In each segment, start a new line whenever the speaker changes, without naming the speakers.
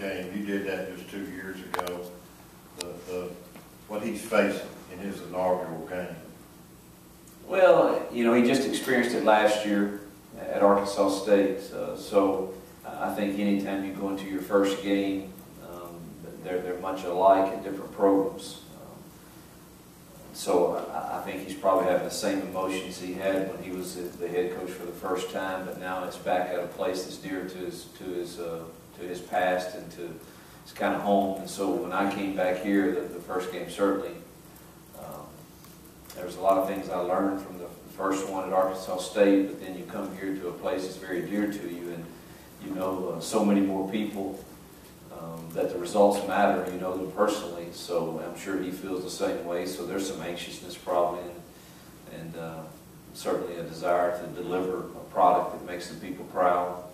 game. You did that just 2 years ago. What he's facing in his inaugural game.
Well, you know, he just experienced it last year at Arkansas State. So I think anytime you go into your first game, they're much alike in different programs. So I think he's probably having the same emotions he had when he was the head coach for the first time, but now it's back at a place that's dear to his past and to his kind of home. And so when I came back here, the first game certainly, there was a lot of things I learned from the first one at Arkansas State, but then you come here to a place that's very dear to you, and you know so many more people that the results matter. You know them personally, so I'm sure he feels the same way. So there's some anxiousness probably, and certainly a desire to deliver a product that makes the people proud.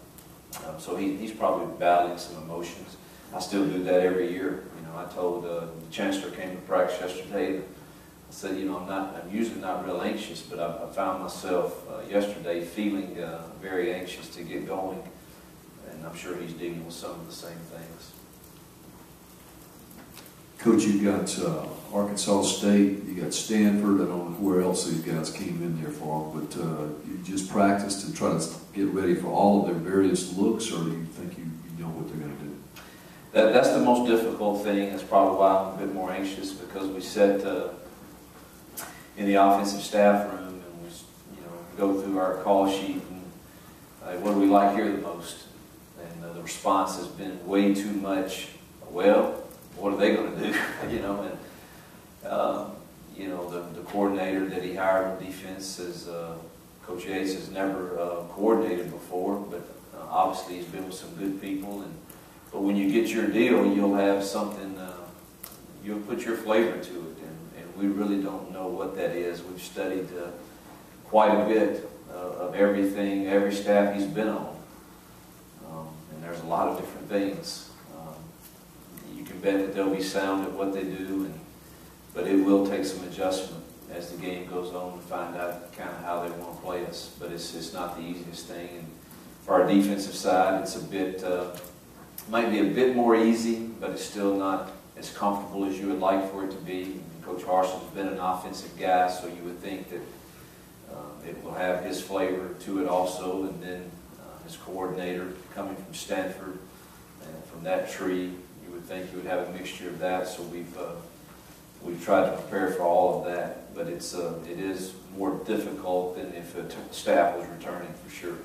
So he's probably battling some emotions. I still do that every year. You know, I told the chancellor came to practice yesterday. I said, you know, I'm usually not real anxious, but I found myself yesterday feeling very anxious to get going, and I'm sure he's dealing with some of the same things.
Coach, you've got Arkansas State, you got Stanford. I don't know where else these guys came in there for, but you just practiced and try to get ready for all of their various looks, or do you think you know what they're going to do?
That's the most difficult thing. That's probably why I'm a bit more anxious, because we sat in the offensive staff room and we, you know, go through our call sheet and what do we like here the most? And the response has been way too much. Well, what are they going to do? You know, and you know, the coordinator that he hired on defense is Coach Yates has never coordinated before, but obviously he's been with some good people. But when you get your deal, you'll have something. You'll put your flavor to it, and we really don't know what that is. We've studied quite a bit of everything, every staff he's been on, and there's a lot of different things. You can bet that they'll be sound at what they do, but it will take some adjustment as the game goes on to find out kind of how they want to play us. But it's not the easiest thing. And for our defensive side, it's a bit, might be a bit more easy, but it's still not as comfortable as you would like for it to be. And Coach Harson's been an offensive guy, so you would think that it will have his flavor to it also, and then his coordinator coming from Stanford, and from that tree, you would think you would have a mixture of that. So we've tried to prepare for all of that, but it is more difficult than if a staff was returning, for sure.